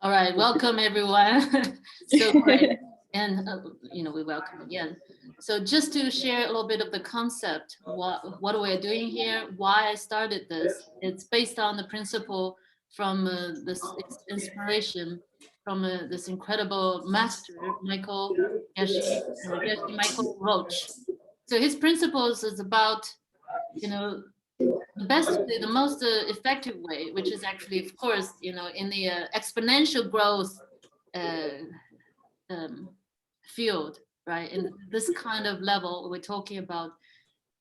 All right, welcome everyone. So great. And we welcome again. So just to share a little bit of the concept, what we're doing here, why I started this, it's based on the principle from this inspiration from this incredible master, Geshe Michael Roach. So his principles is about, you know, the best way, the most effective way, which is actually, of course, in the exponential growth uh, um, field, right? In this kind of level we're talking about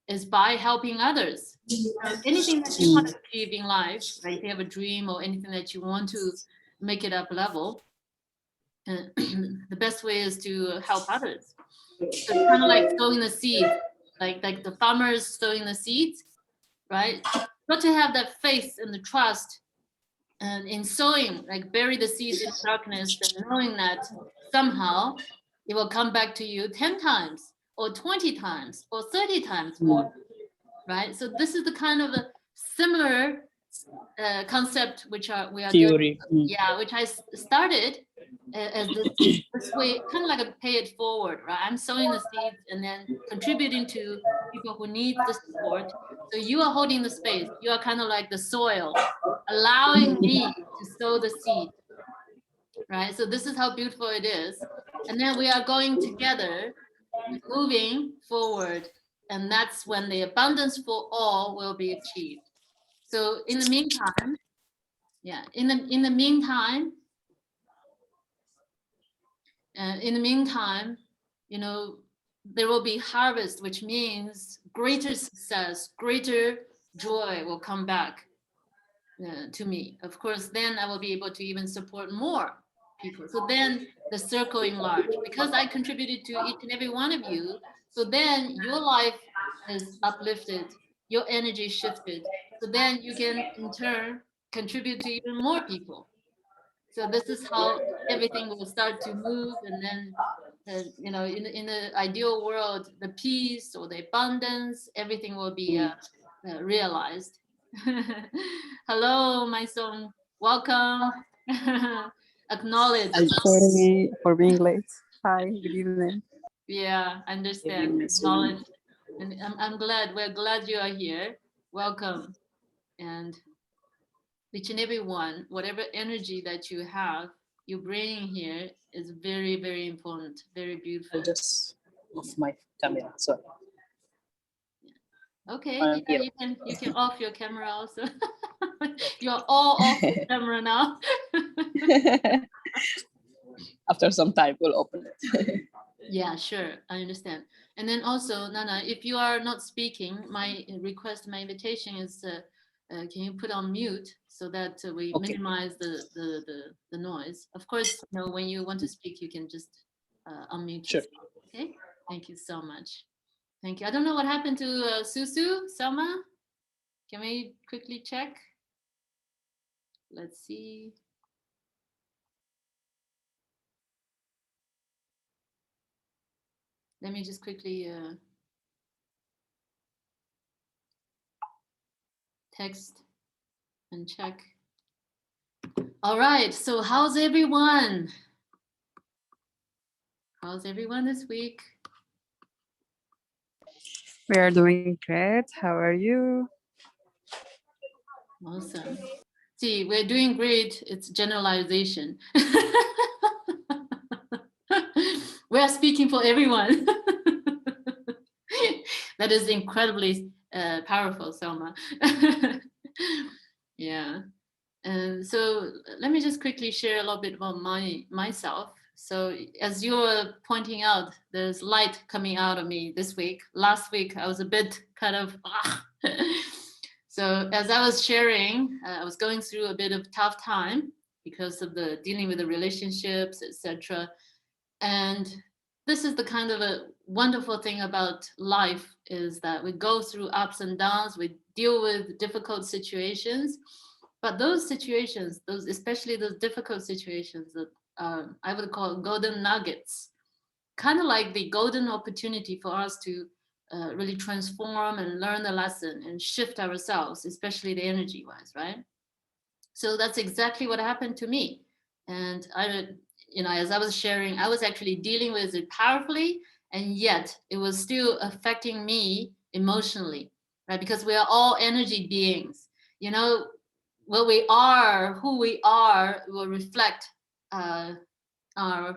is by helping others. So anything that you want to achieve in life, right? If you have a dream or anything that you want to make it up level, the best way is to help others. So it's kind of like sowing the seed, like the farmers sowing the seeds, right? Got to have that faith and the trust and in sowing, like bury the seeds in darkness and knowing that somehow it will come back to you 10 times or 20 times or 30 times more, right? So this is the kind of a similar concept which we are doing. Theory. Yeah, which I started as this way, kind of like a pay it forward, right? I'm sowing the seeds and then contributing to people who need the support. So you are holding the space. You are kind of like the soil, allowing me to sow the seed, right? So this is how beautiful it is. And then we are going together, moving forward, and that's when the abundance for all will be achieved. So in the meantime, in the meantime, there will be harvest, which means greater success, greater joy will come back to me. Of course, then I will be able to even support more people. So then the circle enlarged because I contributed to each and every one of you. So then your life is uplifted, your energy shifted. So then you can in turn contribute to even more people. So this is how everything will start to move, and then, in the ideal world, the peace or the abundance, everything will be realized. Hello, my son. Welcome. Acknowledge. Sorry for being late. Hi, good evening. Yeah, understand. Acknowledge. And I'm glad. We're glad you are here. Welcome. And each and every one, whatever energy that you have, you bring here is very, very important, very beautiful. I just off my camera. Sorry. Okay, yeah, you can off your camera also. You're all off the camera now. After some time, we'll open it. Yeah, sure, I understand. And then also, Nana, if you are not speaking, my request, my invitation is, can you put on mute so that we minimize the noise? Of course, when you want to speak, you can just unmute Sure. yourself. Okay, thank you so much. Thank you. I don't know what happened to Susu, Selma. Can we quickly check? Let's see. Let me just quickly text and check. All right, so how's everyone? How's everyone this week? We are doing great. How are you? Awesome. See, we're doing great. It's generalization. We're speaking for everyone. That is incredibly powerful, Selma. Yeah. And so let me just quickly share a little bit about myself. So as you were pointing out, there's light coming out of me this week. Last week, I was a bit kind of, So as I was sharing, I was going through a bit of tough time because of the dealing with the relationships, etc. And this is the kind of a wonderful thing about life is that we go through ups and downs, we deal with difficult situations, but those situations, especially those difficult situations that I would call golden nuggets, kind of like the golden opportunity for us to really transform and learn the lesson and shift ourselves, especially the energy wise, right? So that's exactly what happened to me. And as I was sharing, I was actually dealing with it powerfully, and yet it was still affecting me emotionally, right? Because we are all energy beings. What we are, who we are, will reflect our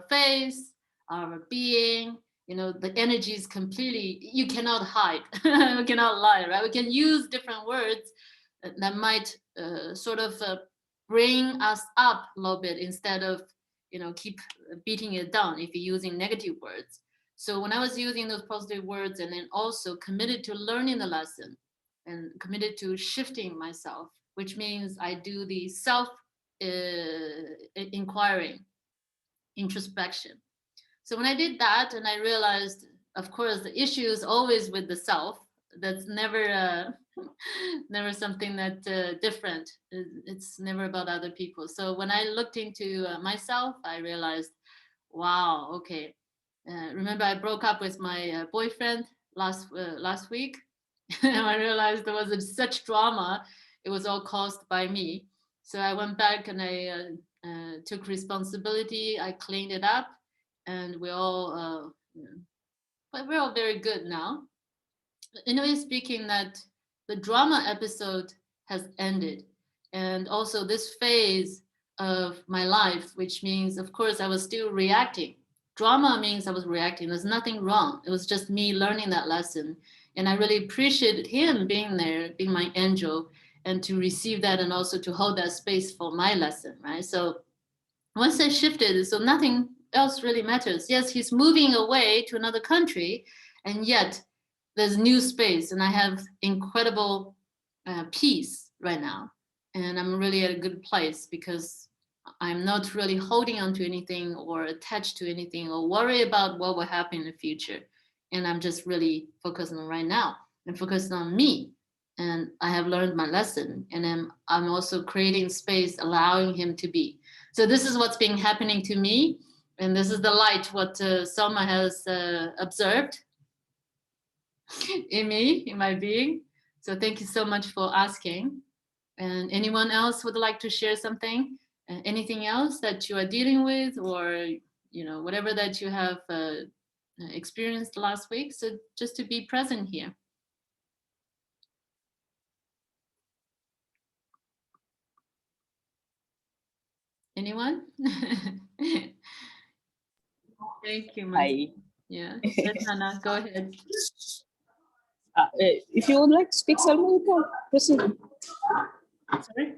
face, our being. The energy is completely, you cannot hide. We cannot lie, right? We can use different words that might sort of bring us up a little bit instead of keep beating it down if you're using negative words. So when I was using those positive words, and then also committed to learning the lesson and committed to shifting myself, which means I do the self inquiring, introspection. So when I did that, and I realized, of course, the issue is always with the self. That's never never something that different. It's never about other people. So when I looked into myself, I realized, wow, okay. Remember, I broke up with my boyfriend last week. And I realized there was such drama. It was all caused by me. So I went back and I took responsibility. I cleaned it up, and but we're all very good now. In a way, speaking, that the drama episode has ended, and also this phase of my life, which means, of course, I was still reacting. Drama means I was reacting. There's nothing wrong. It was just me learning that lesson, and I really appreciated him being there, being my angel, and to receive that, and also to hold that space for my lesson, right? So once I shifted, so nothing else really matters. Yes, he's moving away to another country, and yet there's new space, and I have incredible peace right now, and I'm really at a good place because I'm not really holding on to anything or attached to anything or worry about what will happen in the future, and I'm just really focused on right now and focused on me. And I have learned my lesson, and I'm also creating space, allowing him to be. So this is what's been happening to me, and this is the light what Selma has observed in me, in my being. So thank you so much for asking. And anyone else would like to share something? Anything else that you are dealing with, or whatever that you have experienced last week? So just to be present here. Anyone? Thank you, Hi. Yeah, yes, Hannah, go ahead. If you would like to speak, Salma, you can proceed. Sorry?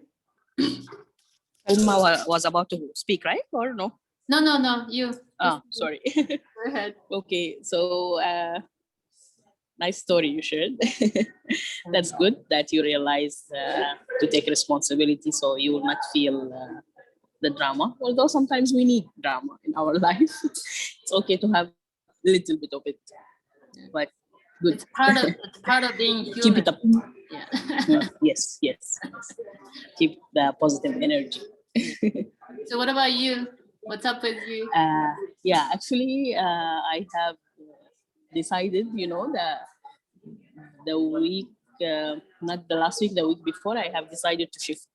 Salma was about to speak, right? Or no? No, you. Sorry. Go ahead. Okay, so nice story you shared. That's good that you realize to take responsibility, so you will not feel the drama. Although sometimes we need drama in our life, it's okay to have a little bit of it, but good. It's part of being human. Keep it up. Yeah. Yes. Keep the positive energy. So what about you? What's up with you? Yeah, actually, I have decided, the week, not the last week, the week before, I have decided to shift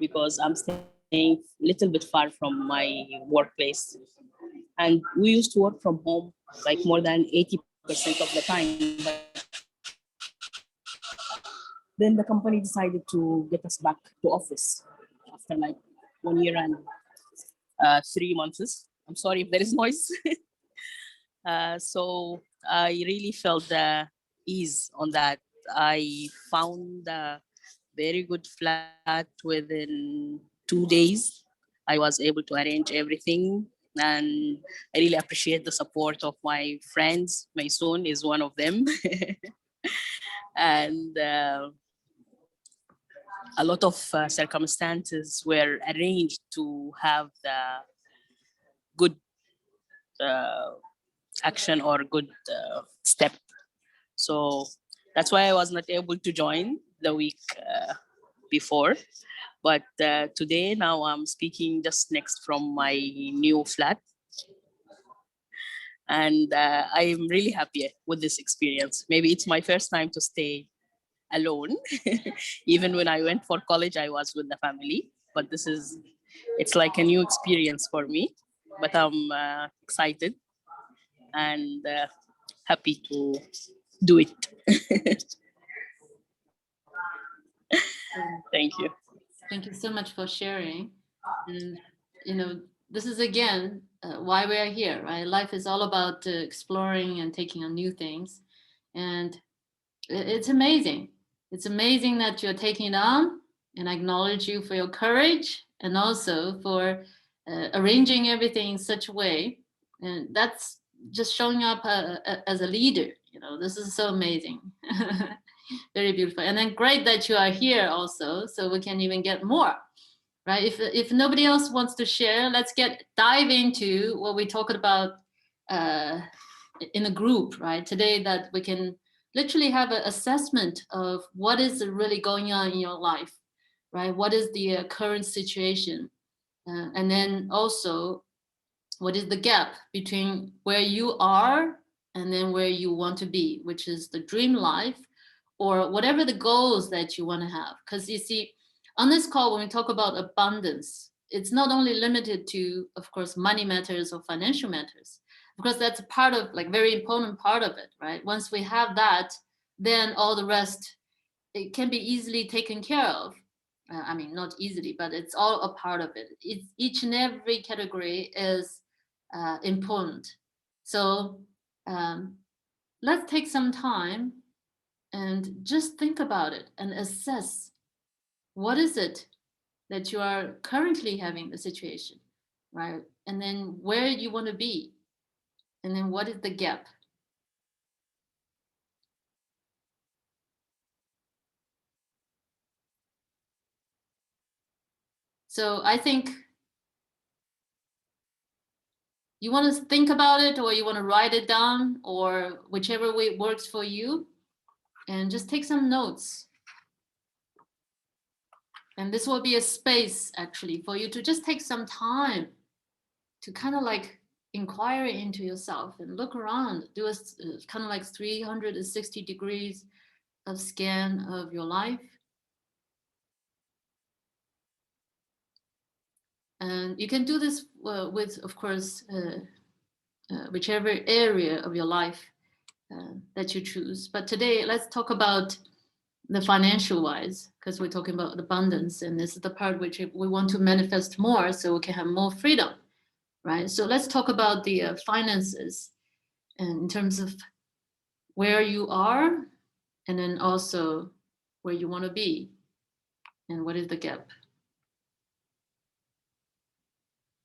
because I'm staying a little bit far from my workplace. And we used to work from home like more than 80% of the time. But then the company decided to get us back to office after like 1 year and 3 months. I'm sorry if there is noise. So I really felt the ease on that. I found a very good flat within 2 days. I was able to arrange everything, and I really appreciate the support of my friends. My son is one of them. And a lot of circumstances were arranged to have the good action or good step. So that's why I was not able to join the week before. But today, now I'm speaking just next from my new flat. And I am really happy with this experience. Maybe it's my first time to stay alone. Even when I went for college, I was with the family. But it's like a new experience for me. But I'm excited and happy to do it. Thank you. Thank you so much for sharing. And, this is again why we are here, right? Life is all about exploring and taking on new things. And it's amazing. It's amazing that you're taking it on, and I acknowledge you for your courage and also for arranging everything in such a way. And that's just showing up as a leader. This is so amazing. Very beautiful. And then great that you are here also, so we can even get more, right? If nobody else wants to share, let's dive into what we talked about in a group, right? Today, that we can literally have an assessment of what is really going on in your life, right? What is the current situation? And then also, what is the gap between where you are and then where you want to be, which is the dream life, or whatever the goals that you want to have. Because you see, on this call, when we talk about abundance, it's not only limited to, of course, money matters or financial matters, because that's a part of, like, very important part of it, right? Once we have that, then all the rest, it can be easily taken care of. I mean, not easily, but it's all a part of it. Each and every category is important. So let's take some time and just think about it and assess, what is it that you are currently having the situation, right? And then where you want to be, and then what is the gap. So I think you want to think about it, or you want to write it down, or whichever way works for you, and just take some notes. And this will be a space actually for you to just take some time to kind of like inquire into yourself and look around, do a kind of like 360 degrees of scan of your life. And you can do this with, of course, whichever area of your life that you choose. But today, let's talk about the financial wise, because we're talking about abundance, and this is the part which we want to manifest more so we can have more freedom, right? So let's talk about the finances, and in terms of where you are, and then also where you want to be, and what is the gap.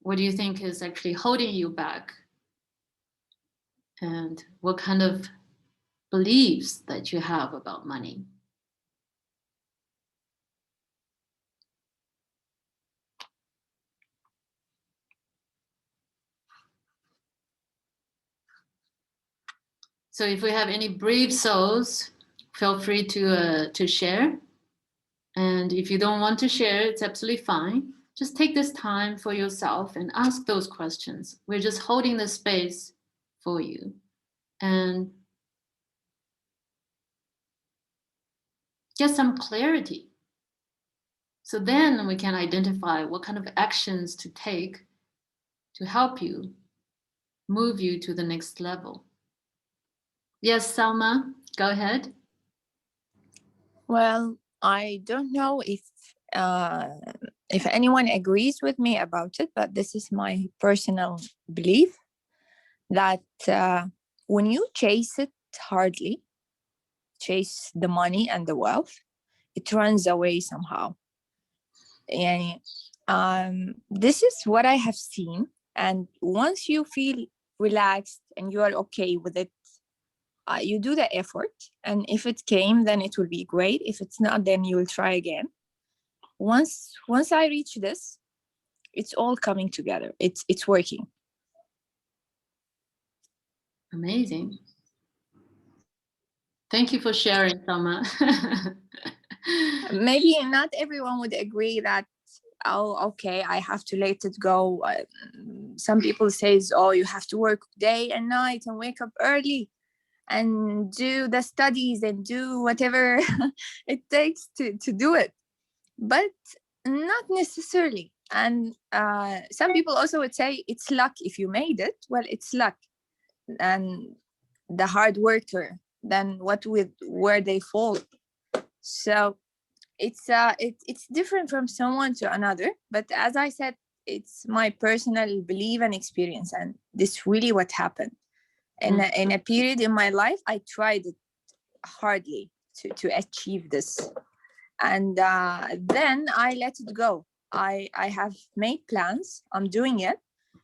What do you think is actually holding you back? And what kind of beliefs that you have about money? So if we have any brave souls, feel free to share. And if you don't want to share, it's absolutely fine. Just take this time for yourself and ask those questions. We're just holding the space for you. And get some clarity. So then we can identify what kind of actions to take to help you move you to the next level. Yes, Salma, go ahead. Well, I don't know if anyone agrees with me about it, but this is my personal belief that when you chase it hardly, chase the money and the wealth, it runs away somehow. And this is what I have seen. And once you feel relaxed and you are okay with it, you do the effort. And if it came, then it will be great. If it's not, then you will try again. Once I reach this, it's all coming together. It's working. Amazing. Thank you for sharing, Salma. Maybe not everyone would agree that, oh, okay, I have to let it go. Some people says, oh, you have to work day and night and wake up early. and do the studies and do whatever it takes to do it, but not necessarily. And some people also would say it's luck if you made it. Well, it's luck, and the hard worker, then what with where they fall. So it's different from someone to another, but as I said, it's my personal belief and experience, and this really what happened. In a period in my life, I tried it hardly to achieve this, and then I let it go. I have made plans, I'm doing it,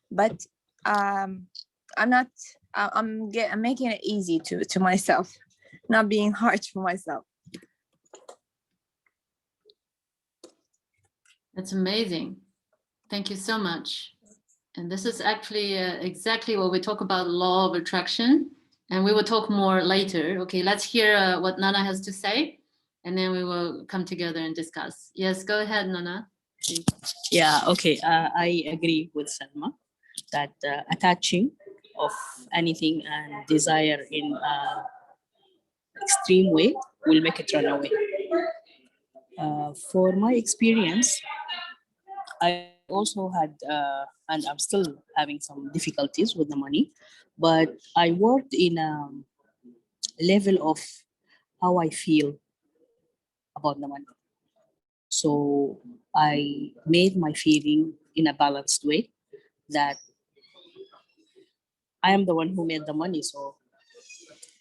but I'm not I'm making it easy to myself, not being harsh for myself. That's amazing. Thank you so much. And this is actually exactly what we talk about, law of attraction. And we will talk more later. Okay, let's hear what Nana has to say, and then we will come together and discuss. Yes, go ahead, Nana. Please. Yeah, okay. I agree with Salma that attaching of anything and desire in extreme way will make it run away. For my experience, I also had, and I'm still having some difficulties with the money, but I worked in a level of how I feel about the money. So I made my feeling in a balanced way that I am the one who made the money, so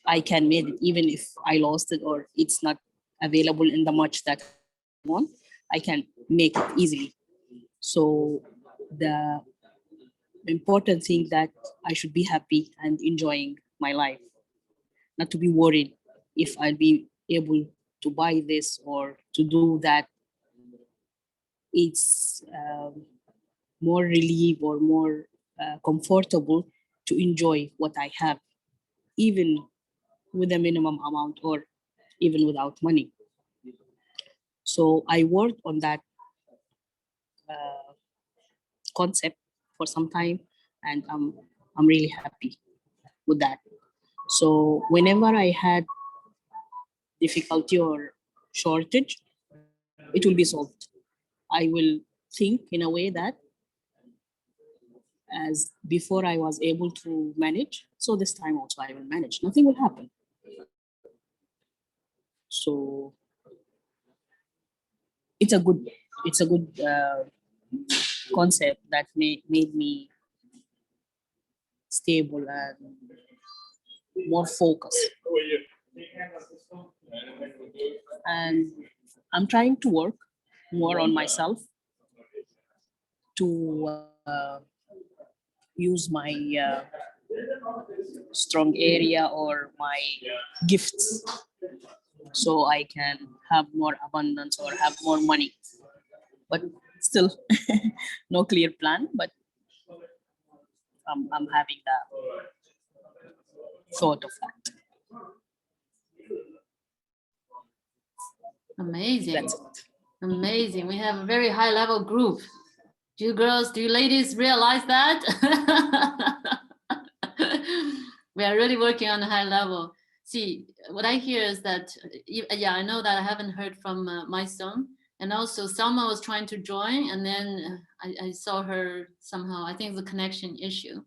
I can make it even if I lost it or it's not available in the much that I want. I can make it easily. So the important thing that I should be happy and enjoying my life, not to be worried if I'll be able to buy this or to do that. It's more relief or more comfortable to enjoy what I have, even with a minimum amount or even without money. So I worked on that concept for some time, and I'm really happy with that. So whenever I had difficulty or shortage, it will be solved. I will think in a way that as before I was able to manage, so this time also I will manage. Nothing will happen. So it's a good concept that made me stable and more focused. And I'm trying to work more on myself to use my strong area or my gifts so I can have more abundance or have more money. But still, no clear plan, but I'm having the thought of that. Amazing. That's it. Amazing. We have a very high level group. Do you girls, do you ladies realize that? We are really working on a high level. See, what I hear is that, yeah, I know that I haven't heard from my son. And also Selma was trying to join, and then I saw her somehow. I think it's a connection issue.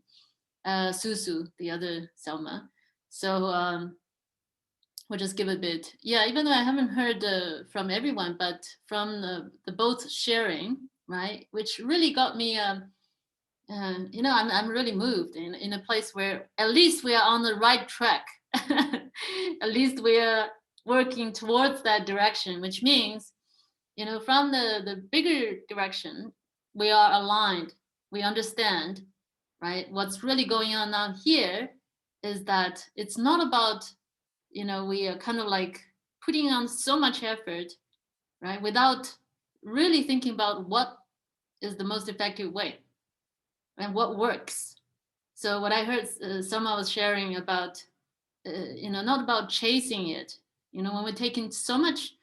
Susu, the other Selma. So we'll just give a bit. Yeah, even though I haven't heard from everyone, but from the both sharing, right? Which really got me, you know, I'm really moved in a place where at least we are on the right track. At least we are working towards that direction, which means, you know, from the bigger direction, we are aligned. We understand, right? What's really going on now here is that it's not about, you know, we are kind of like putting on so much effort, right? Without really thinking about what is the most effective way and what works. So what I heard someone was sharing about, you know, not about chasing it. You know, when we're taking so much,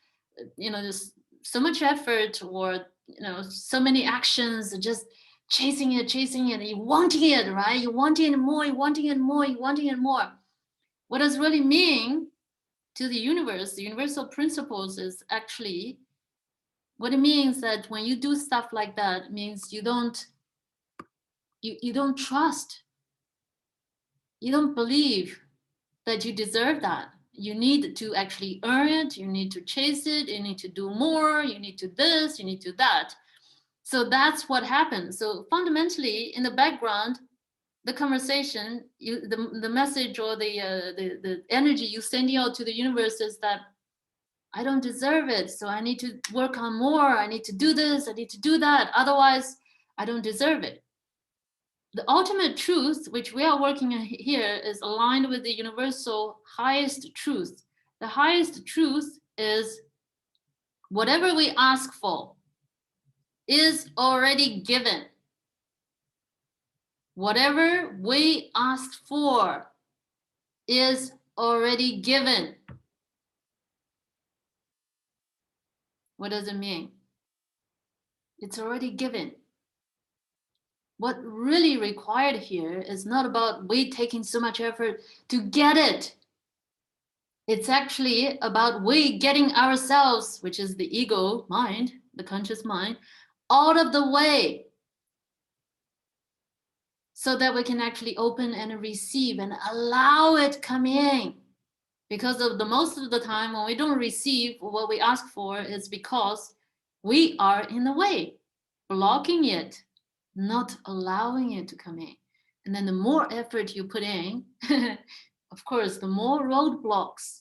you know, there's so much effort or, you know, so many actions, just chasing it, you wanting it, right? You wanting it more, you wanting it more, you wanting it more. What does really mean to the universe, the universal principles, is actually what it means that when you do stuff like that, it means you don't trust, you don't believe that you deserve that. You need to actually earn it, you need to chase it, you need to do more, you need to this, you need to that. So that's what happens. So fundamentally, in the background, the conversation, the message or the energy you sending out to the universe is that I don't deserve it, so I need to work on more. I need to do this, I need to do that. Otherwise, I don't deserve it. The ultimate truth, which we are working on here, is aligned with the universal highest truth. The highest truth is whatever we ask for is already given. Whatever we asked for is already given. What does it mean? It's already given. What really required here is not about we taking so much effort to get it. It's actually about we getting ourselves, which is the ego mind, the conscious mind, out of the way so that we can actually open and receive and allow it come in. Because of the most of the time when we don't receive what we ask for, it's because we are in the way, blocking it, not allowing it to come in. And then the more effort you put in, of course, the more roadblocks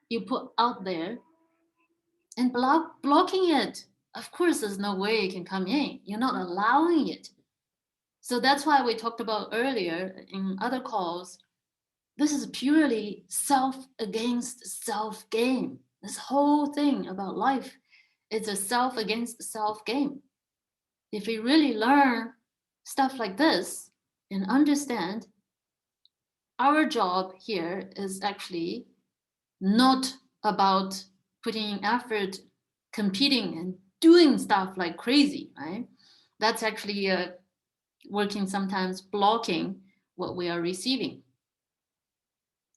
you put out there and blocking it, of course, there's no way it can come in. You're not allowing it. So that's why we talked about earlier in other calls, this is purely self against self game. This whole thing about life is a self against self game. If we really learn stuff like this and understand, our job here is actually not about putting in effort, competing and doing stuff like crazy, right? That's actually working sometimes blocking what we are receiving.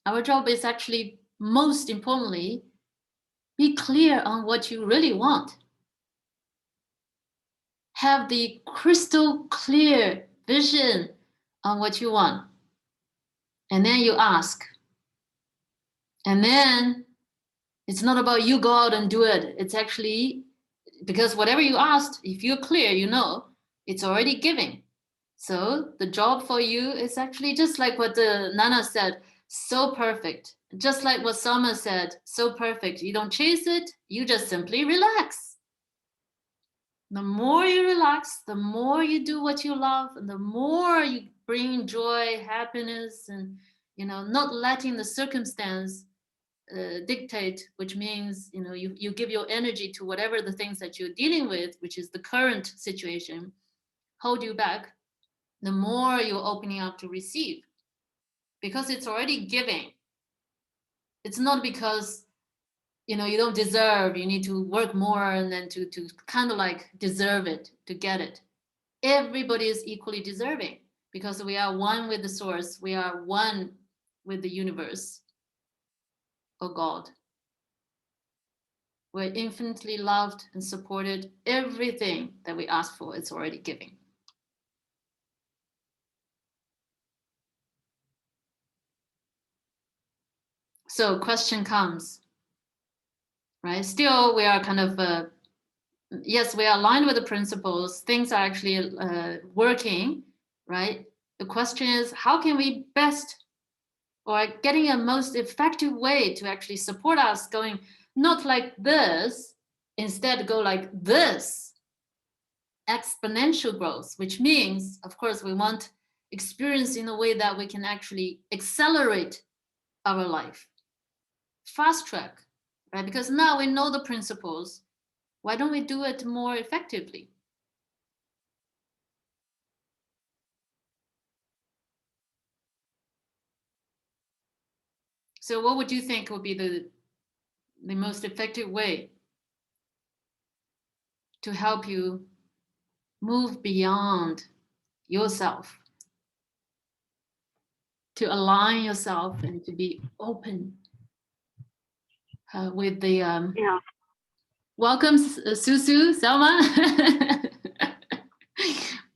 Our job is actually, most importantly, be clear on what you really want. Have the crystal clear vision on what you want. And then you ask. And then it's not about you go out and do it. It's actually, because whatever you asked, if you're clear, you know, it's already given. So the job for you is actually just like what Nana said, so perfect. Just like what Sama said, so perfect. You don't chase it, you just simply relax. The more you relax, the more you do what you love, and the more you bring joy, happiness, and not letting the circumstance dictate, which means you give your energy to whatever the things that you're dealing with, which is the current situation, hold you back, the more you're opening up to receive, because it's already giving. It's not because you don't deserve, you need to work more and then to kind of like deserve it to get it. Everybody is equally deserving because we are one with the source, we are one with the universe or God. We're infinitely loved and supported. Everything that we ask for, it's already giving. So question comes, right? Still, we are kind of, yes, we are aligned with the principles. Things are actually working, right? The question is, how can we best or getting a most effective way to actually support us going not like this, instead go like this, exponential growth, which means, of course, we want experience in a way that we can actually accelerate our life, fast track, right? Because now we know the principles. Why don't we do it more effectively? So what would you think would be the most effective way to help you move beyond yourself? to align yourself and to be open with the Yeah. welcome Susu, Selma.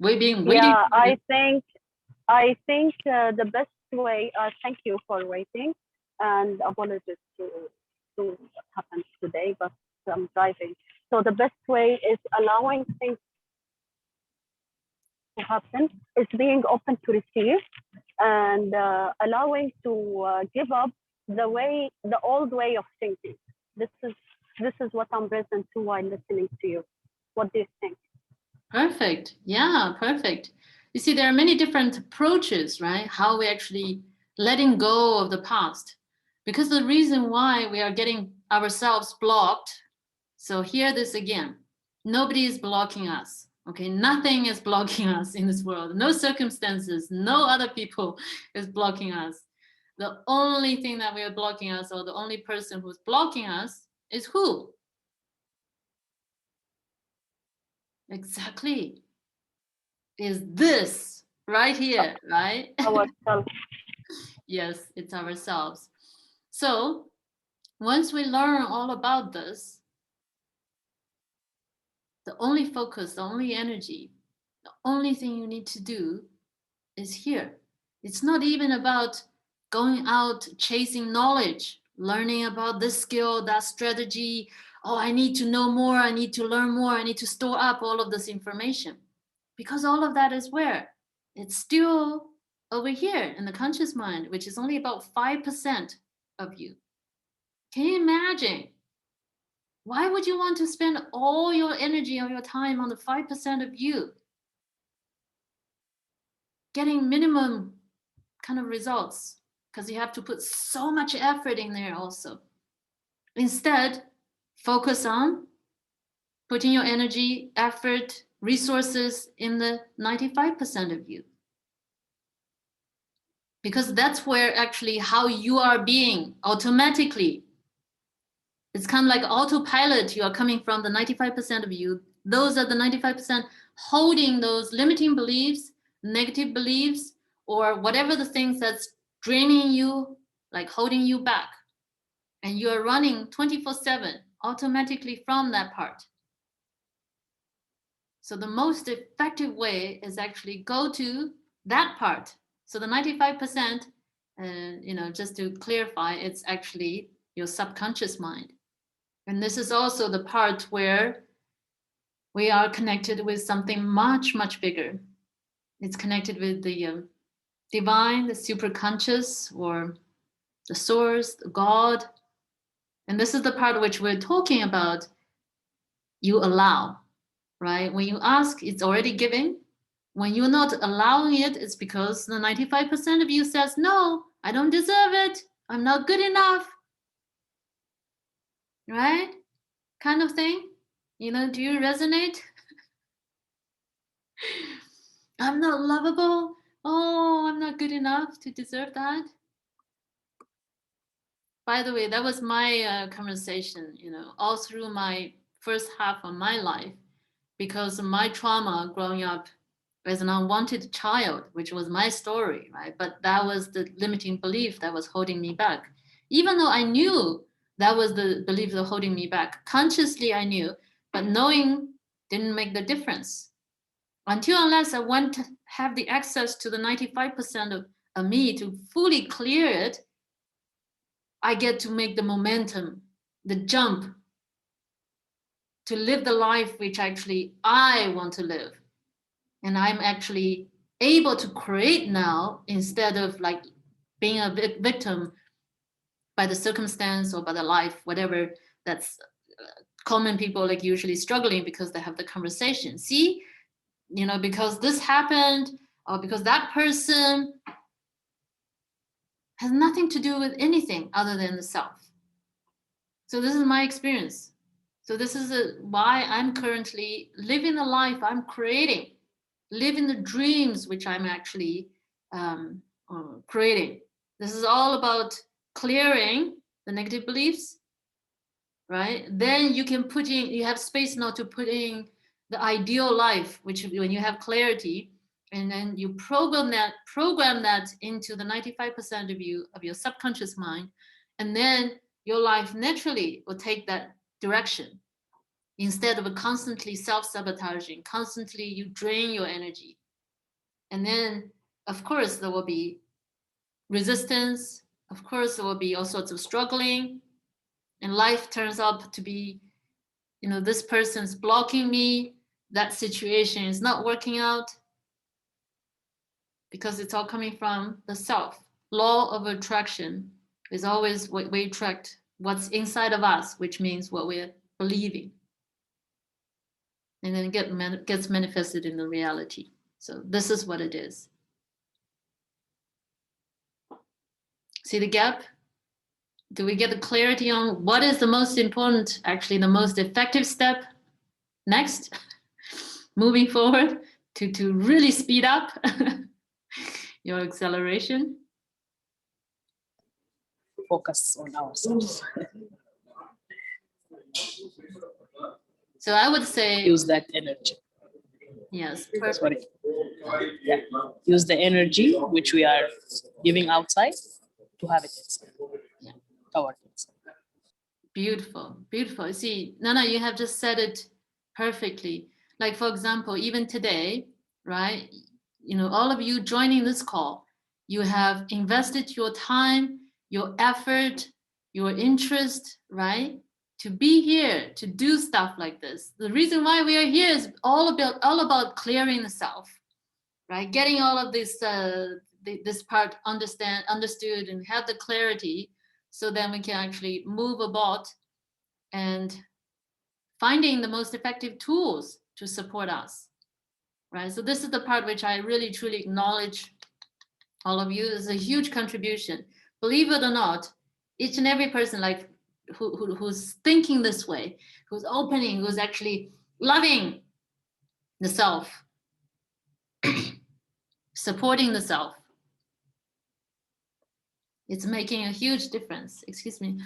We've been waiting. Yeah, I think the best way. Thank you for waiting, and apologies to what happened today, but I'm driving. So the best way is allowing things to happen, is being open to receive, and allowing to give up the old way of thinking. This is what I'm present to while listening to you. What do you think? Perfect. Yeah, perfect. You see, there are many different approaches, right? How we actually letting go of the past. Because the reason why we are getting ourselves blocked. So hear this again. Nobody is blocking us. Okay, nothing is blocking us in this world. No circumstances, no other people is blocking us. The only thing that we are blocking us, or the only person who's blocking us, is who? Exactly. Is this right here, right? Ourselves. Yes, it's ourselves. So once we learn all about this, the only focus, the only energy, the only thing you need to do is here. It's not even about going out chasing knowledge, learning about this skill, that strategy. Oh, I need to know more. I need to learn more. I need to store up all of this information. Because all of that is where? It's still over here in the conscious mind, which is only about 5% of you. Can you imagine? Why would you want to spend all your energy or your time on the 5% of you? Getting minimum kind of results, because you have to put so much effort in there also. Instead, focus on putting your energy, effort, resources in the 95% of you. Because that's where actually how you are being automatically. It's kind of like autopilot. You are coming from the 95% of you. Those are the 95% holding those limiting beliefs, negative beliefs, or whatever the things that's draining you, like holding you back. And you are running 24/7 automatically from that part. So the most effective way is actually go to that part. So the 95%, just to clarify, it's actually your subconscious mind. And this is also the part where we are connected with something much, much bigger. It's connected with the divine, the superconscious, or the source, the God. And this is the part which we're talking about. You allow, right? When you ask, it's already given. When you're not allowing it, it's because the 95% of you says, no, I don't deserve it. I'm not good enough. Right? Kind of thing. Do you resonate? I'm not lovable. Oh, I'm not good enough to deserve that. By the way, that was my conversation, all through my first half of my life, because of my trauma growing up as an unwanted child, which was my story, right? But that was the limiting belief that was holding me back. Even though I knew that was the belief that was holding me back, consciously I knew, but knowing didn't make the difference. Until unless I want to have the access to the 95% of me to fully clear it, I get to make the momentum, the jump, to live the life which actually I want to live. And I'm actually able to create now, instead of like being a victim by the circumstance or by the life, whatever that's common people like usually struggling because they have the conversation. See, because this happened, or because that person, has nothing to do with anything other than the self. So this is my experience. So this is why I'm currently living the life I'm creating, living the dreams which I'm actually creating. This is all about clearing the negative beliefs, right? Then you can you have space now to put in the ideal life, which when you have clarity, And then you program that into the 95% of your subconscious mind. And then your life naturally will take that direction. Instead of constantly self-sabotaging, constantly you drain your energy. And then, of course, there will be resistance. Of course, there will be all sorts of struggling. And life turns out to be, this person's blocking me. That situation is not working out. Because it's all coming from the self. Law of attraction is always what we attract what's inside of us, which means what we're believing. And then it gets manifested in the reality. So this is what it is. See the gap? Do we get the clarity on what is the most important, actually the most effective step next, moving forward to really speed up your acceleration? Focus on ourselves. So I would say Use that energy. yes, Sorry. Yeah. Use the energy which we are giving outside to have it inside. Yeah. Our inside. Beautiful, beautiful. See, Nana, you have just said it perfectly. Like, for example, even today, right? All of you joining this call, you have invested your time, your effort, your interest, right? To be here, to do stuff like this. The reason why we are here is all about clearing the self, right? Getting all of this this part understood and have the clarity, so then we can actually move about and finding the most effective tools to support us, right? So this is the part which I really truly acknowledge all of you. Is a huge contribution. Believe it or not, each and every person like who's thinking this way, who's opening, who's actually loving the self, supporting the self, it's making a huge difference. Excuse me.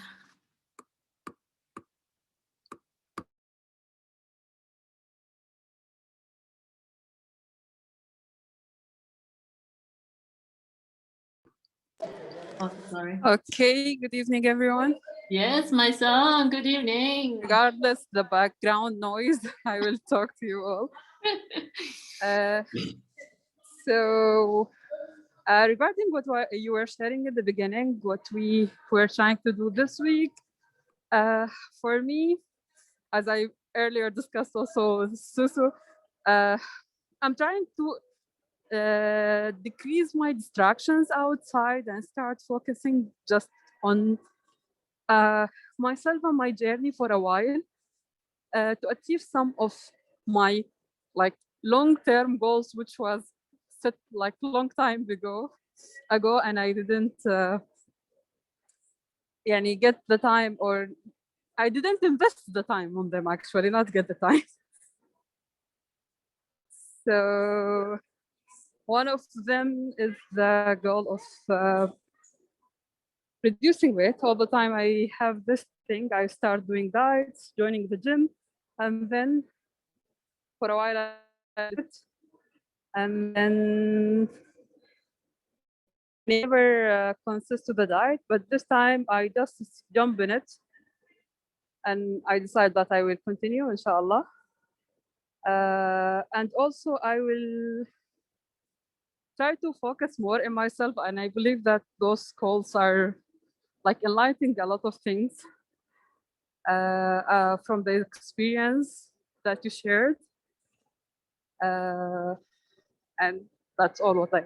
Oh, sorry. Okay, good evening, everyone. Yes, my son, good evening. Regardless the background noise, I will talk to you all. So regarding what you were sharing at the beginning, what we were trying to do this week, for me, as I earlier discussed also with Susu, I'm trying to decrease my distractions outside and start focusing just on myself and my journey for a while to achieve some of my long-term goals, which was set long time ago, and I didn't get the time, or I didn't invest the time on them, actually, not get the time. So one of them is the goal of reducing weight. All the time I have this thing, I start doing diets, joining the gym, and then for a while I did it, and then never consist to the diet. But this time I just jump in it, and I decide that I will continue, inshallah. And also I will try to focus more in myself, and I believe that those calls are enlightening a lot of things from the experience that you shared. And that's all what I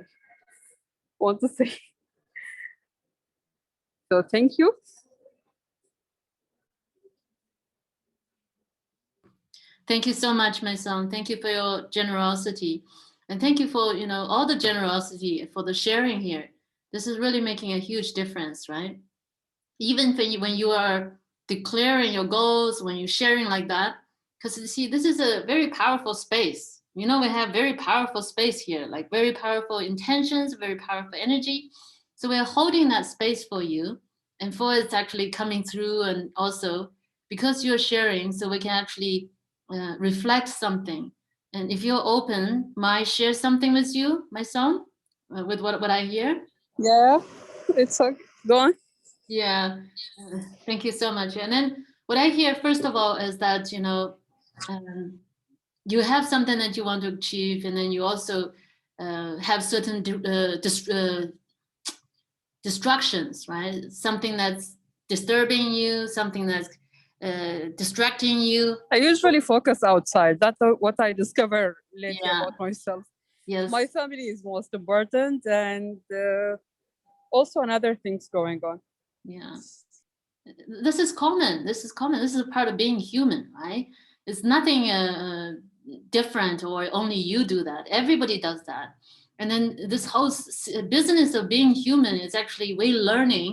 want to say. So thank you. Thank you so much, my son. Thank you for your generosity. And thank you for, all the generosity for the sharing here. This is really making a huge difference, right? Even when you are declaring your goals, when you're sharing like that, because you see, this is a very powerful space. We have very powerful space here, like very powerful intentions, very powerful energy. So we're holding that space for you, and for it's actually coming through, and also because you're sharing, so we can actually reflect something And if you're open, might I share something with you, my son, with what I hear? Yeah, it's okay. Go on. Yeah, thank you so much. And then what I hear, first of all, is that, um, you have something that you want to achieve, and then you also have certain distractions, right? Something that's disturbing you, something that's distracting you. I usually focus outside. That's what I discover lately Yeah. about myself. Yes. My family is most important, and also another things going on. Yeah. This is common. This is common. This is a part of being human, right? It's nothing different or only you do that. Everybody does that. And then this whole business of being human is actually we learning,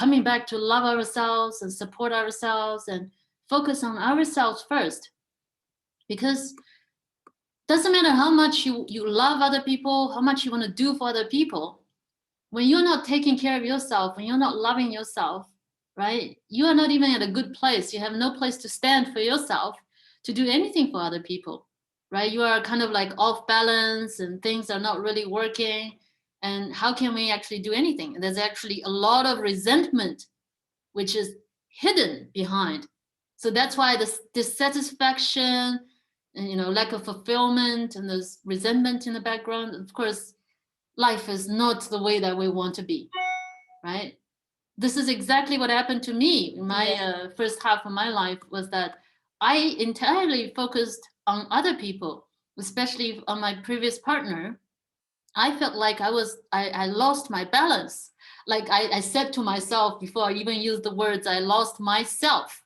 coming back to love ourselves and support ourselves and focus on ourselves first. Because doesn't matter how much you love other people, how much you want to do for other people, when you're not taking care of yourself, when you're not loving yourself, right? You are not even at a good place. You have no place to stand for yourself to do anything for other people, right? You are kind of like off balance and things are not really working. And how can we actually do anything? And there's actually a lot of resentment, which is hidden behind. So that's why this dissatisfaction and lack of fulfillment and there's resentment in the background. Of course, life is not the way that we want to be, right? This is exactly what happened to me in my first half of my life, was that I entirely focused on other people, especially on my previous partner. I felt like I lost my balance. Like I said to myself before I even used the words, I lost myself.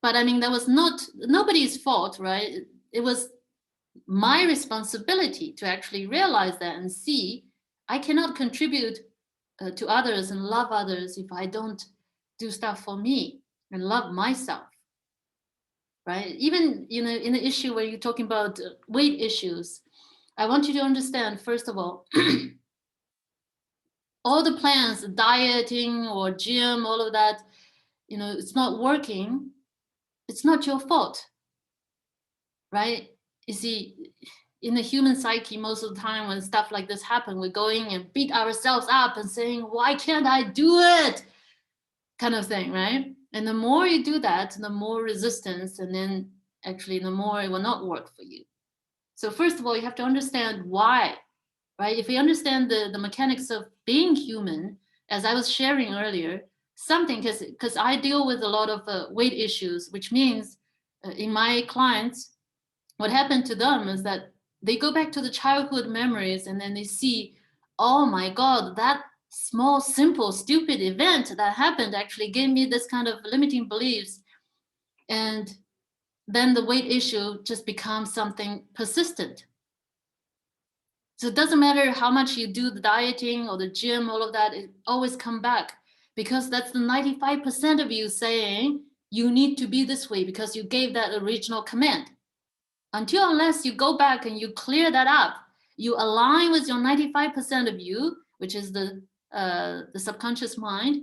But I mean, that was not nobody's fault, right? It was my responsibility to actually realize that and see I cannot contribute to others and love others if I don't do stuff for me and love myself, right? Even in the issue where you're talking about weight issues, I want you to understand, first of all, all the plans, dieting or gym, all of that, it's not working. It's not your fault, right? You see, in the human psyche, most of the time when stuff like this happen, we're going and beat ourselves up and saying, why can't I do it? Kind of thing, right? And the more you do that, the more resistance, and then actually the more it will not work for you. So first of all, you have to understand why, right? If you understand the mechanics of being human, as I was sharing earlier, something, because I deal with a lot of weight issues, which means in my clients, what happened to them is that they go back to the childhood memories and then they see, oh my God, that small, simple, stupid event that happened actually gave me this kind of limiting beliefs. And then the weight issue just becomes something persistent. So it doesn't matter how much you do the dieting or the gym, all of that, it always come back because that's the 95% of you saying you need to be this way because you gave that original command. Unless you go back and you clear that up, you align with your 95% of you, which is the subconscious mind,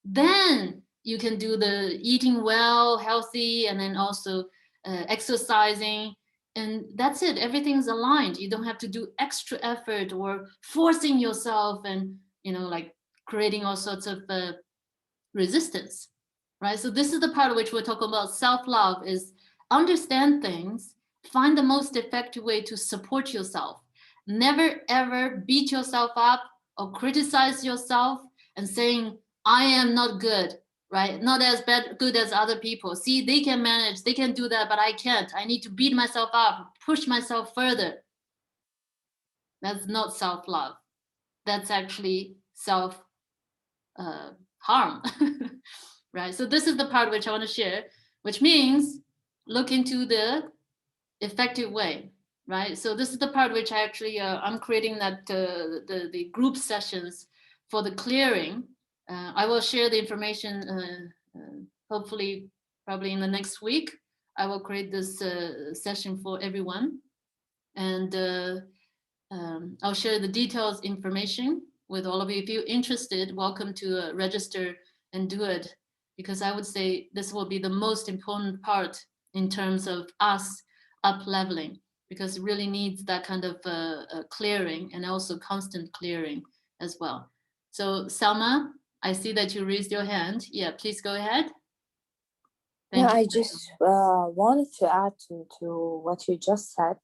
then you can do the eating well, healthy, and then also exercising. And that's it. Everything's aligned. You don't have to do extra effort or forcing yourself and, like creating all sorts of resistance, right? So this is the part of which we're talking about self-love is understand things, find the most effective way to support yourself. Never ever beat yourself up or criticize yourself and saying, I am not good, right? Not as good as other people. See, they can manage, they can do that, but I can't. I need to beat myself up, push myself further. That's not self-love. That's actually self-harm. Right? So this is the part which I want to share, which means look into the effective way, right? So this is the part which I actually, I'm creating that the group sessions for the clearing. I will share the information, hopefully, probably in the next week. I will create this session for everyone. And I'll share the details information with all of you. If you're interested, welcome to register and do it, because I would say this will be the most important part in terms of us up leveling, because it really needs that kind of clearing and also constant clearing as well. So Salma, I see that you raised your hand. Yeah, please go ahead. Yeah, Thank I you. just wanted to add to what you just said.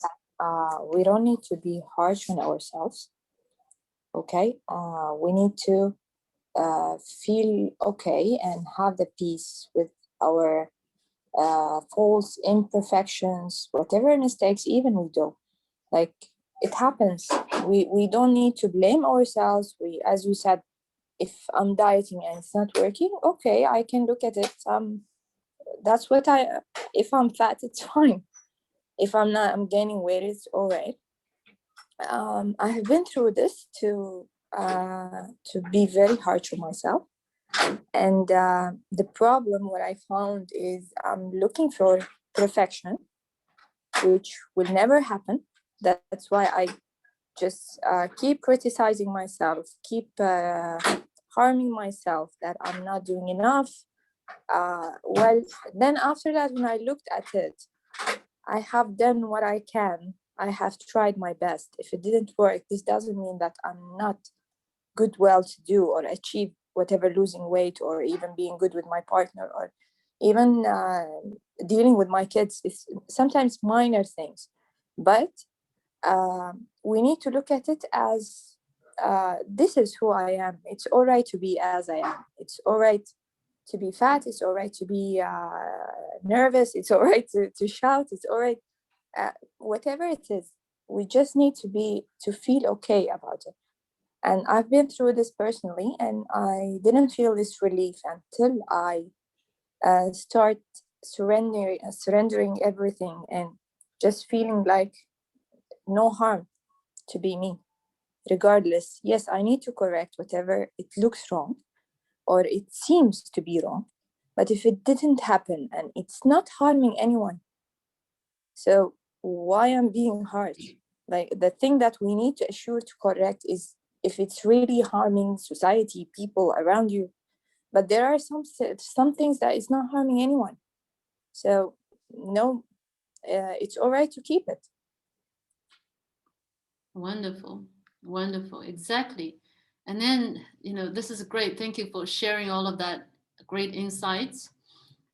We don't need to be harsh on ourselves. Okay, we need to feel okay and have the peace with our faults, imperfections, whatever mistakes even we do. Like, it happens. We don't need to blame ourselves. We, as you said, if I'm dieting and it's not working, okay, I can look at it. That's what if I'm fat, it's fine. If I'm not, I'm gaining weight, it's all right. I have been through this to be very harsh on myself. And the problem, what I found is I'm looking for perfection, which will never happen. That's why I just keep criticizing myself, keep harming myself that I'm not doing enough. Well, then after that, when I looked at it, I have done what I can. I have tried my best. If it didn't work, this doesn't mean that I'm not good well to do or achieve whatever, losing weight or even being good with my partner or even dealing with my kids. It's sometimes minor things, but we need to look at it as this is who I am. It's all right to be as I am. It's all right to be fat. It's all right to be nervous. It's all right to shout. It's all right. Whatever it is, we just need to feel okay about it. And I've been through this personally, and I didn't feel this relief until I start surrendering everything and just feeling like no harm to be me, regardless. Yes, I need to correct whatever it looks wrong or it seems to be wrong, but if it didn't happen and it's not harming anyone, so why I'm being harsh? Like, the thing that we need to assure to correct is if it's really harming society, people around you. But there are some things that is not harming anyone. So no, it's all right to keep it. Wonderful, wonderful, exactly. And then, this is great. Thank you for sharing all of that great insights.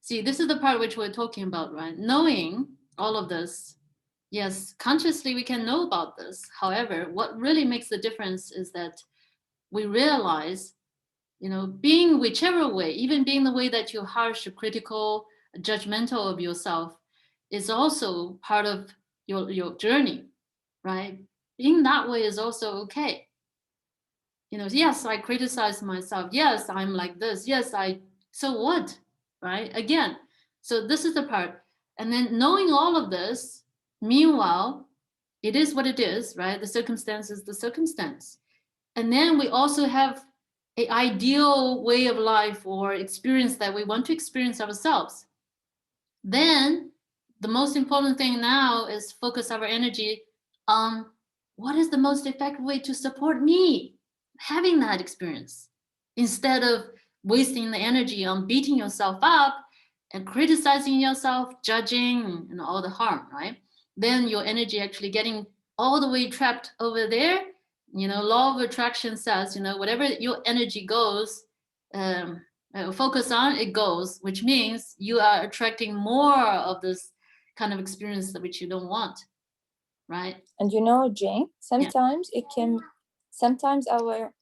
See, this is the part which we're talking about, right? Knowing all of this, yes, consciously we can know about this. However, what really makes the difference is that we realize, being whichever way, even being the way that you're harsh, critical, judgmental of yourself, is also part of your journey, right? Being that way is also okay. Yes, I criticize myself. Yes, I'm like this. Yes, so what, right? Again, so this is the part. And then knowing all of this, meanwhile, it is what it is, right? The circumstance is the circumstance. And then we also have an ideal way of life or experience that we want to experience ourselves. Then the most important thing now is focus our energy on what is the most effective way to support me having that experience, instead of wasting the energy on beating yourself up and criticizing yourself, judging, and all the harm, right? Then your energy actually getting all the way trapped over there. Law of attraction says, whatever your energy goes, focus on, it goes, which means you are attracting more of this kind of experience that which you don't want, right? And Jane, sometimes sometimes our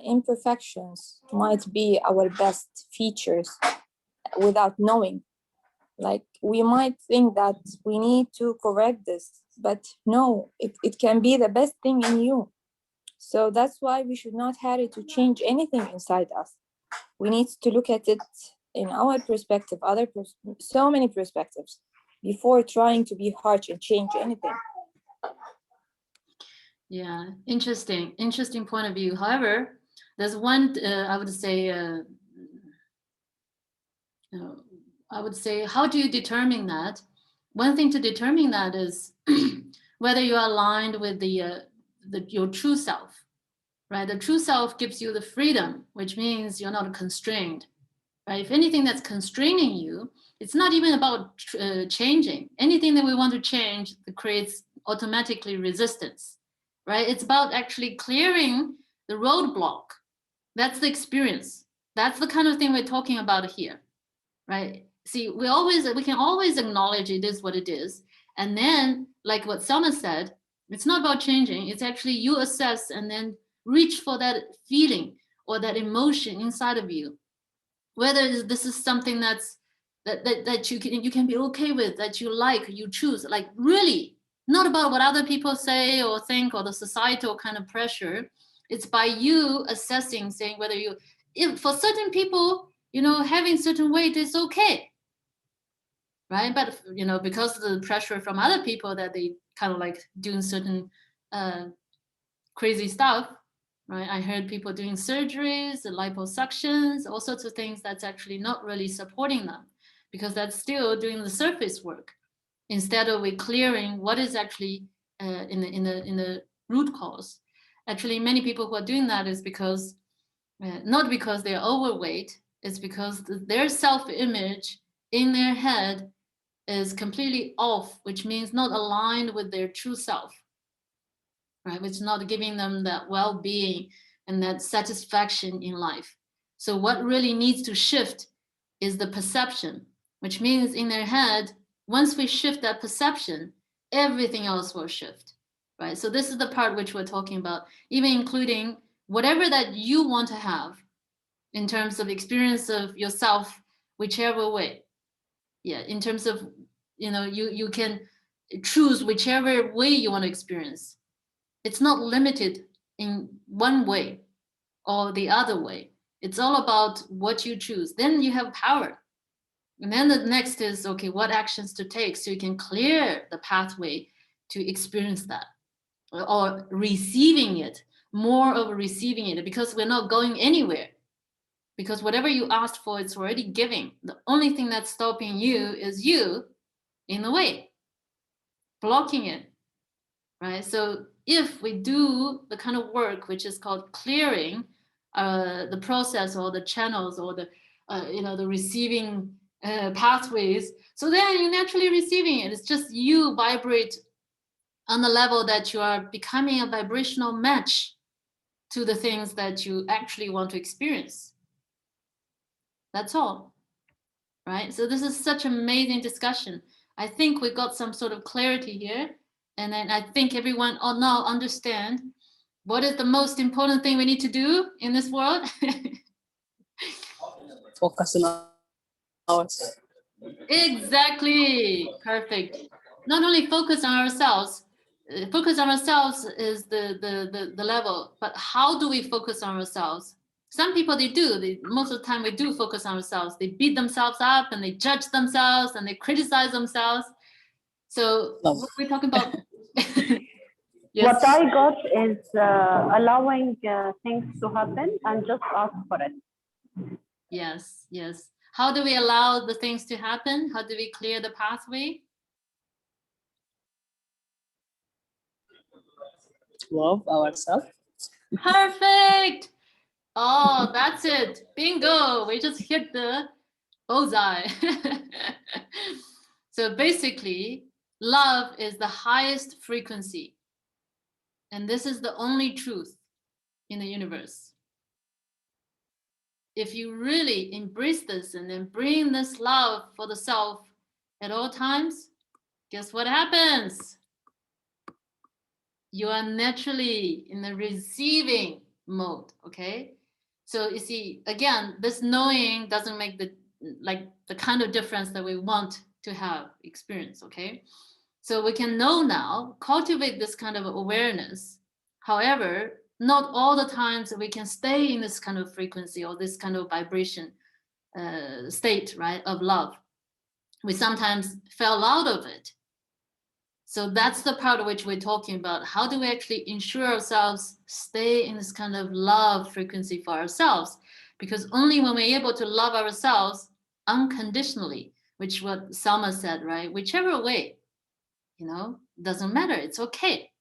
imperfections might be our best features without knowing. Like, we might think that we need to correct this, but no, it can be the best thing in you. So that's why we should not hurry to change anything inside us. We need to look at it in our perspective, so many perspectives, before trying to be harsh and change anything. Yeah, interesting point of view. However, there's one, I would say, how do you determine that? One thing to determine that is whether you are aligned with your true self, right? The true self gives you the freedom, which means you're not constrained, right? If anything that's constraining you, it's not even about changing. Anything that we want to change that creates automatically resistance, right? It's about actually clearing the roadblock. That's the experience. That's the kind of thing we're talking about here, right? See, we can always acknowledge it is what it is. And then, like what Selma said, it's not about changing. It's actually you assess and then reach for that feeling or that emotion inside of you. Whether this is something that you can be okay with, that you like, you choose, like really not about what other people say or think or the societal kind of pressure. It's by you assessing, saying whether if for certain people, having certain weight is okay, right? But because of the pressure from other people that they kind of like doing certain crazy stuff, right? I heard people doing surgeries, liposuctions, all sorts of things that's actually not really supporting them, because that's still doing the surface work instead of clearing what is actually in the root cause. Actually, many people who are doing that is because not because they're overweight, it's because their self-image in their head is completely off, which means not aligned with their true self, right? Which is not giving them that well-being and that satisfaction in life. So what really needs to shift is the perception, which means in their head, once we shift that perception, everything else will shift, right? So this is the part which we're talking about, even including whatever that you want to have in terms of experience of yourself, whichever way. Yeah, in terms of, you can choose whichever way you want to experience. It's not limited in one way or the other way. It's all about what you choose. Then you have power. And then the next is, okay, what actions to take so you can clear the pathway to experience that, or receiving it, more of receiving it, because we're not going anywhere. Because whatever you asked for, it's already giving. The only thing that's stopping you is you in the way, blocking it, right? So if we do the kind of work which is called clearing the process or the channels or the the receiving pathways, so then you're naturally receiving it. It's just you vibrate on the level that you are becoming a vibrational match to the things that you actually want to experience. That's all, right? So this is such amazing discussion. I think we got some sort of clarity here. And then I think everyone now understand what is the most important thing we need to do in this world. Focus on ourselves. Exactly. Perfect. Not only focus on ourselves is the level, but how do we focus on ourselves? Some people, most of the time we do focus on ourselves. They beat themselves up and they judge themselves and they criticize themselves. So what we're talking about. Yes. What I got is allowing things to happen and just ask for it. Yes, yes. How do we allow the things to happen? How do we clear the pathway? Love ourselves. Perfect. Oh, that's it. Bingo. We just hit the bullseye. So basically, love is the highest frequency. And this is the only truth in the universe. If you really embrace this and then bring this love for the self at all times, guess what happens? You are naturally in the receiving mode, okay? So you see, again, this knowing doesn't make the kind of difference that we want to have experience, okay? So we can know now, cultivate this kind of awareness. However, not all the times we can stay in this kind of frequency or this kind of vibration state, right, of love. We sometimes fell out of it. So that's the part of which we're talking about. How do we actually ensure ourselves stay in this kind of love frequency for ourselves? Because only when we're able to love ourselves unconditionally, which what Selma said, right? Whichever way, doesn't matter. It's okay.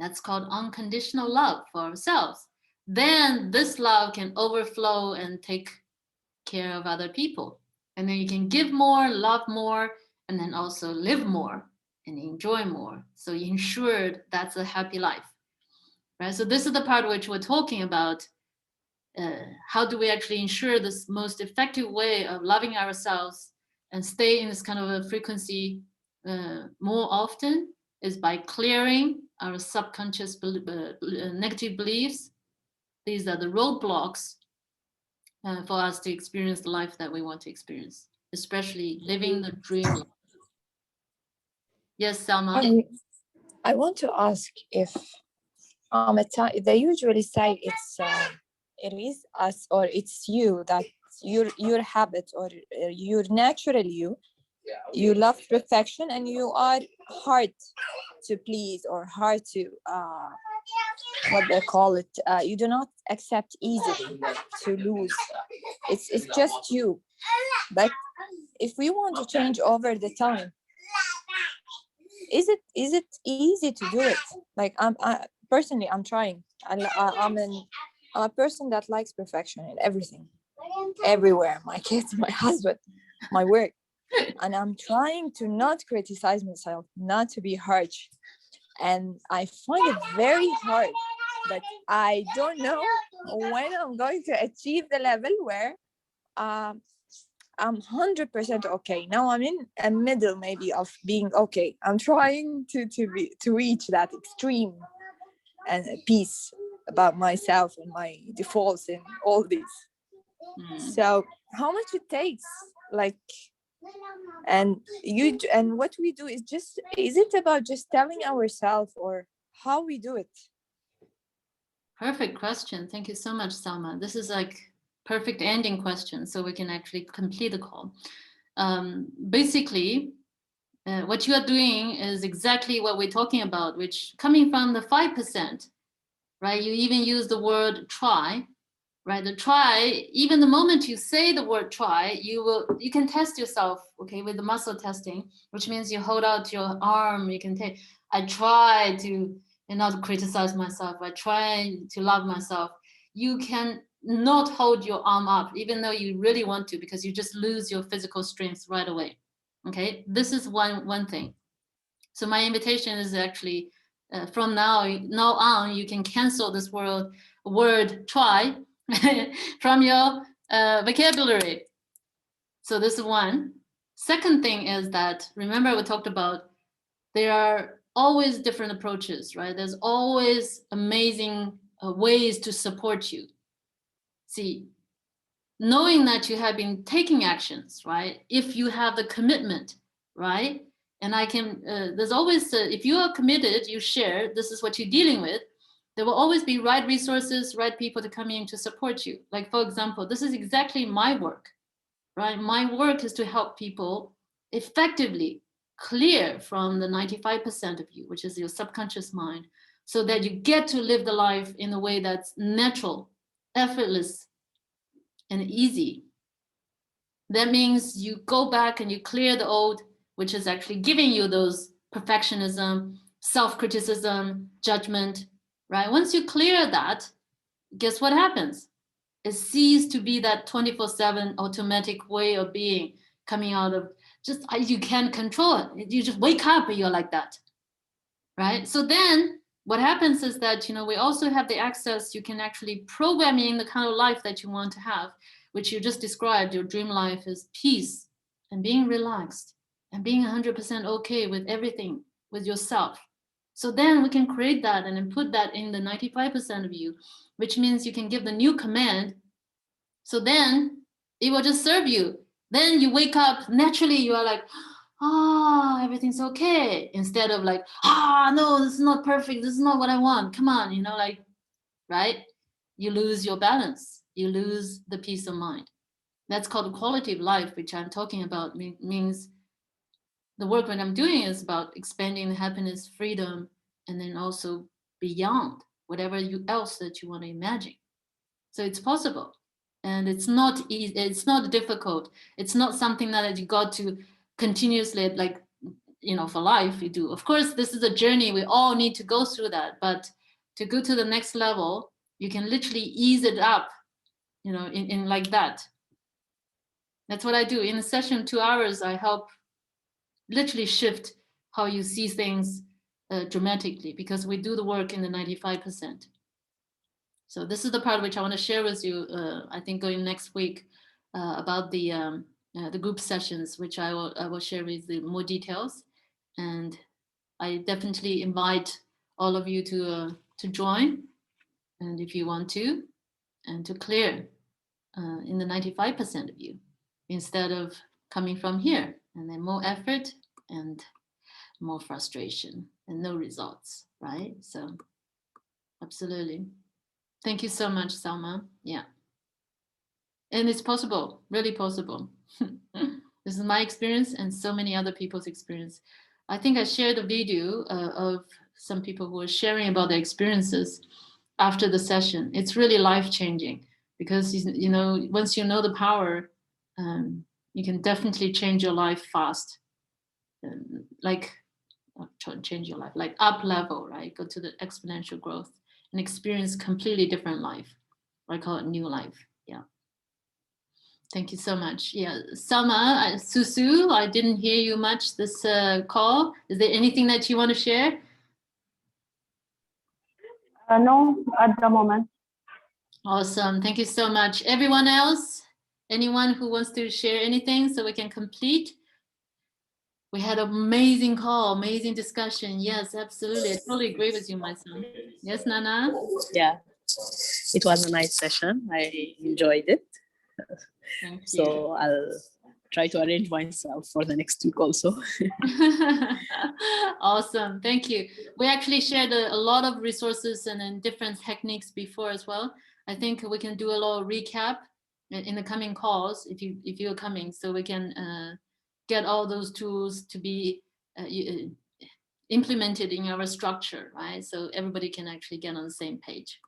That's called unconditional love for ourselves. Then this love can overflow and take care of other people. And then you can give more, love more, and then also live more and enjoy more. So you ensured that's a happy life, right? So this is the part which we're talking about. How do we actually ensure this most effective way of loving ourselves and stay in this kind of a frequency more often is by clearing our subconscious negative beliefs. These are the roadblocks for us to experience the life that we want to experience, especially living the dream life. Yes, Salma? I want to ask if they usually say it is us or it's you, that your habit or your natural you love perfection and you are hard to please or hard to what they call it, you do not accept easily to lose. It's just you. But if we want to change over the time, is it easy to do it? Like personally, I'm trying. I'm a person that likes perfection in everything, everywhere. My kids, my husband, my work, and I'm trying to not criticize myself, not to be harsh, and I find it very hard. But I don't know when I'm going to achieve the level where I'm 100% okay. Now I'm in a middle maybe of being okay. I'm trying to reach that extreme and peace about myself and my defaults and all this. So how much it takes, like, and what we do is it about just telling ourselves or how we do it? Perfect question. Thank you so much, Salma. This is like perfect ending question, so we can actually complete the call. Basically, what you are doing is exactly what we're talking about, which coming from the 5%, right? You even use the word try, right? The try, even the moment you say the word try, you can test yourself, okay, with the muscle testing, which means you hold out your arm, you can take, I try to not criticize myself, I try to love myself. You can not hold your arm up, even though you really want to, because you just lose your physical strength right away. Okay, this is one thing. So my invitation is actually from now on, you can cancel this word try from your vocabulary. So this is one. Second thing is that, remember we talked about there are always different approaches, right? There's always amazing ways to support you. See, knowing that you have been taking actions, right? If you have the commitment, right? And I can, there's always, if you are committed, you share, this is what you're dealing with, there will always be right resources, right people to come in to support you. Like, for example, this is exactly my work, right? My work is to help people effectively clear from the 95% of you, which is your subconscious mind, so that you get to live the life in a way that's natural, effortless, and easy. That means you go back and you clear the old, which is actually giving you those perfectionism, self-criticism, judgment, right? Once you clear that, guess what happens? It ceases to be that 24/7 automatic way of being coming out of just, you can't control it. You just wake up and you're like that, right? So then what happens is that, we also have the access, you can actually program in the kind of life that you want to have, which you just described. Your dream life is peace and being relaxed and being 100% okay with everything, with yourself. So then we can create that and then put that in the 95% of you, which means you can give the new command. So then it will just serve you. Then you wake up, naturally you are like, everything's okay. Instead of like, no, this is not perfect. This is not what I want. Come on, right? You lose your balance. You lose the peace of mind. That's called quality of life, which I'm talking about. Means the work that I'm doing is about expanding the happiness, freedom, and then also beyond whatever else that you want to imagine. So it's possible. And it's not easy, it's not difficult. It's not something that you got to continuously, like, for life you do. Of course, this is a journey. We all need to go through that. But to go to the next level, you can literally ease it up, in like that. That's what I do. In a session, 2 hours, I help literally shift how you see things dramatically, because we do the work in the 95%. So this is the part which I want to share with you, I think going next week, about the group sessions, which I will share with you more details. And I definitely invite all of you to join, and if you want to, and to clear in the 95% of you, instead of coming from here, and then more effort and more frustration and no results, right? So absolutely. Thank you so much, Salma. Yeah. And it's possible, really possible. This is my experience and so many other people's experience. I think I shared a video of some people who were sharing about their experiences after the session. It's really life-changing, because you know, once you know the power, you can definitely change your life fast. Like change your life, like up level, right? Go to the exponential growth and experience completely different life. I call it new life. Yeah. Thank you so much. Yeah, Salma, Susu, I didn't hear you much this call. Is there anything that you want to share? No, at the moment. Awesome. Thank you so much. Everyone else, anyone who wants to share anything so we can complete? We had an amazing call, amazing discussion. Yes, absolutely. I totally agree with you, my son. Yes, Nana? Yeah, it was a nice session. I enjoyed it. Thank you. So I'll try to arrange myself for the next week also. Awesome. Thank you. We actually shared a lot of resources and then different techniques before as well. I think we can do a little recap in the coming calls if you're coming, so we can get all those tools to be implemented in our structure, right? So everybody can actually get on the same page.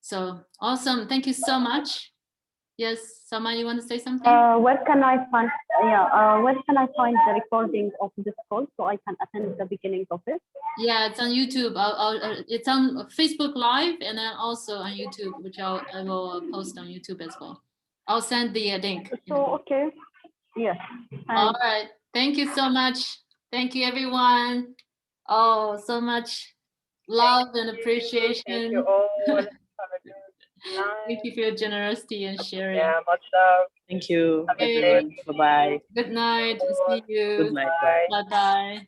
So awesome. Thank you so much. Yes, Sama, you want to say something? Where can I find? Where can I find the recording of this call so I can attend the beginning of it? Yeah, it's on YouTube. It's on Facebook Live and then also on YouTube, which I will post on YouTube as well. I'll send the link. So okay, yes. All right. Thank you so much. Thank you, everyone. Oh, so much love and appreciation. Thank you all. Have a good night. Thank you for your generosity and sharing. Yeah, much love. Thank you, Have a good everyone. day. Bye-bye. Good night. See you. Good night. Bye. Bye-bye.